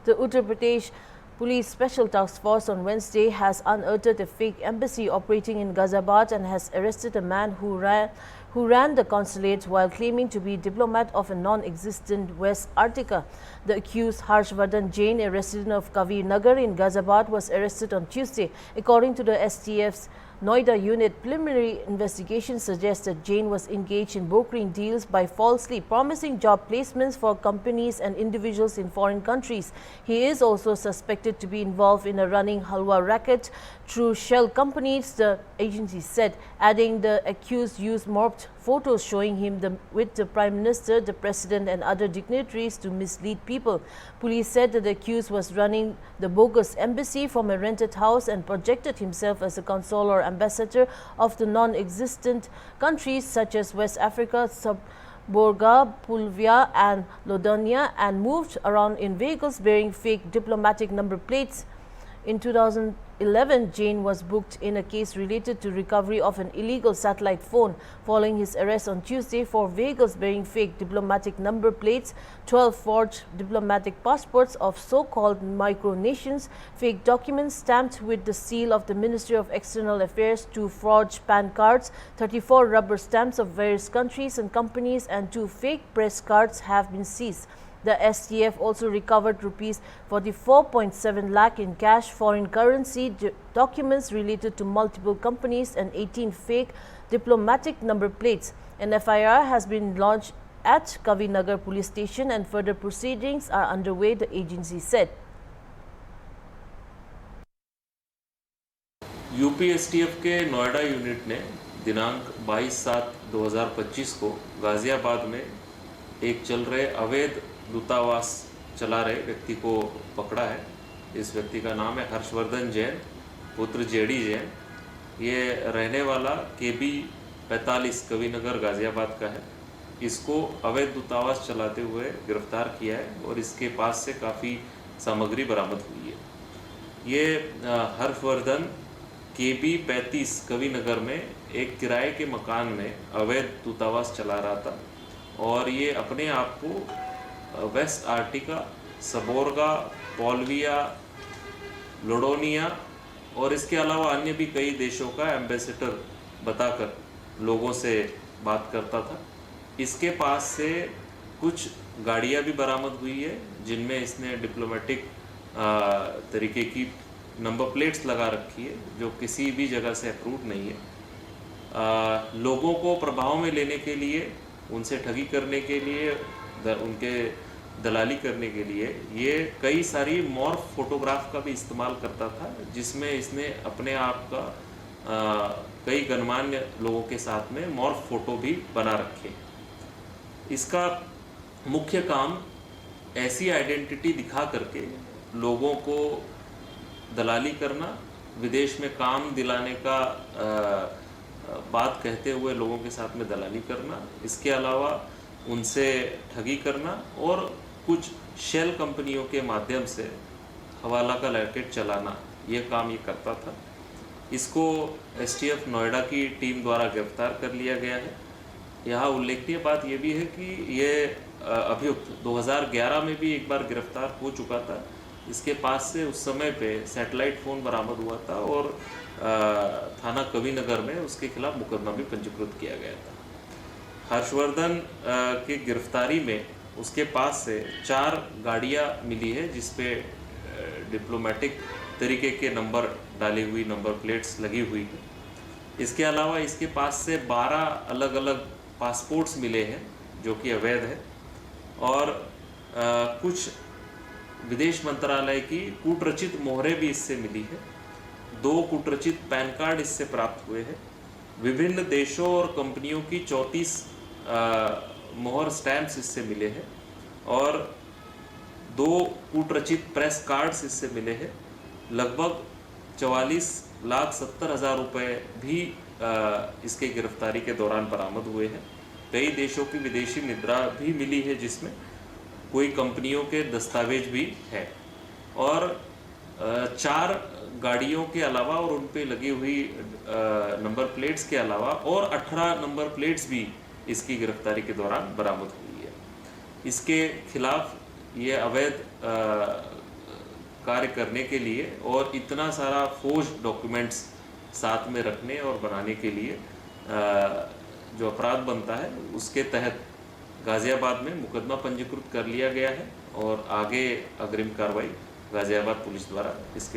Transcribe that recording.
The Uttar Pradesh Police Special Task Force on Wednesday has unearthed a fake embassy operating in Ghaziabad and has arrested a man who ran the consulate while claiming to be diplomat of a non-existent West Arctica. The accused Harshvardhan Jain, a resident of Kavi Nagar in Ghaziabad, was arrested on Tuesday. According to the STF's Noida unit, preliminary investigation suggests that Jain was engaged in brokering deals by falsely promising job placements for companies and individuals in foreign countries. He is also suspected to be involved in a running halwa racket through shell companies, the agency said, adding the accused used morphed photos showing him with the Prime Minister, the President and other dignitaries to mislead people. Police said that the accused was running the bogus embassy from a rented house and projected himself as a consul or ambassador of the non-existent countries such as West Africa, Borga, Pulvia and Lodonia, and moved around in vehicles bearing fake diplomatic number plates. In 2011, Jain was booked in a case related to recovery of an illegal satellite phone. Following his arrest on Tuesday, 4 vehicles bearing fake diplomatic number plates, 12 forged diplomatic passports of so-called micronations, fake documents stamped with the seal of the Ministry of External Affairs, 2 forged PAN cards, 34 rubber stamps of various countries and companies, and 2 fake press cards have been seized. The STF also recovered rupees 44.7 lakh in cash, foreign currency, documents related to multiple companies and 18 fake diplomatic number plates. An FIR has been launched at Kavi Nagar police station and further proceedings are underway, the agency said. UPSTF के Noida unit ने दिनांक 22/7/2025 को गाजियाबाद में एक चल रहे अवैध दूतावास चला रहे व्यक्ति को पकड़ा है। इस व्यक्ति का नाम है हर्षवर्धन जैन, पुत्र जेडी जैन। ये रहने वाला KB 45 कविनगर गाजियाबाद का है। इसको अवैध दूतावास चलाते हुए गिरफ्तार किया है और इसके पास से काफ़ी सामग्री बरामद हुई है। ये हर्षवर्धन KB 35 कविनगर में एक किराए के मकान में अवैध दूतावास चला रहा था और ये अपने आप को वेस्ट आर्टिका, सबोर्गा, पोल्विया, लोडोनिया और इसके अलावा अन्य भी कई देशों का एम्बेसडर बताकर लोगों से बात करता था। इसके पास से कुछ गाड़ियां भी बरामद हुई है जिनमें इसने डिप्लोमेटिक तरीके की नंबर प्लेट्स लगा रखी है जो किसी भी जगह से अप्रूव नहीं है। लोगों को प्रभाव में लेने के लिए, उनसे ठगी करने के लिए, उनके दलाली करने के लिए ये कई सारी मॉर्फ फोटोग्राफ का भी इस्तेमाल करता था, जिसमें इसने अपने आप का कई गणमान्य लोगों के साथ में मॉर्फ फोटो भी बना रखे। इसका मुख्य काम ऐसी आइडेंटिटी दिखा करके लोगों को दलाली करना, विदेश में काम दिलाने का बात कहते हुए लोगों के साथ में दलाली करना, इसके अलावा उनसे ठगी करना और कुछ शेल कंपनियों के माध्यम से हवाला का रैकेट चलाना, ये काम ये करता था। इसको STF नोएडा की टीम द्वारा गिरफ्तार कर लिया गया है। यहाँ उल्लेखनीय बात ये भी है कि ये अभियुक्त 2011 में भी एक बार गिरफ्तार हो चुका था। इसके पास से उस समय पे सैटेलाइट फ़ोन बरामद हुआ था और थाना कविनगर में उसके खिलाफ मुकदमा भी पंजीकृत किया गया था। हर्षवर्धन की गिरफ्तारी में उसके पास से 4 गाड़ियां मिली है जिसपे डिप्लोमेटिक तरीके के नंबर डाली हुई नंबर प्लेट्स लगी हुई है। इसके अलावा इसके पास से 12 अलग अलग पासपोर्ट्स मिले हैं जो कि अवैध है और कुछ विदेश मंत्रालय की कूटरचित मोहरें भी इससे मिली है। 2 कूटरचित पैन कार्ड इससे प्राप्त हुए हैं। विभिन्न देशों और कंपनियों की 34 मोहर स्टैम्प्स इससे मिले हैं और 2 कूटरचित प्रेस कार्ड्स इससे मिले हैं। लगभग 44,70,000 रुपये भी इसके गिरफ्तारी के दौरान बरामद हुए हैं। कई देशों की विदेशी मुद्रा भी मिली है जिसमें कोई कंपनियों के दस्तावेज भी है और 4 गाड़ियों के अलावा और उन पे लगी हुई नंबर प्लेट्स के अलावा और 18 नंबर प्लेट्स भी इसकी गिरफ्तारी के दौरान बरामद हुई है। इसके खिलाफ ये अवैध कार्य करने के लिए और इतना सारा फोर्ज डॉक्यूमेंट्स साथ में रखने और बनाने के लिए जो अपराध बनता है उसके तहत गाज़ियाबाद में मुकदमा पंजीकृत कर लिया गया है और आगे अग्रिम कार्रवाई गाज़ियाबाद पुलिस द्वारा इसके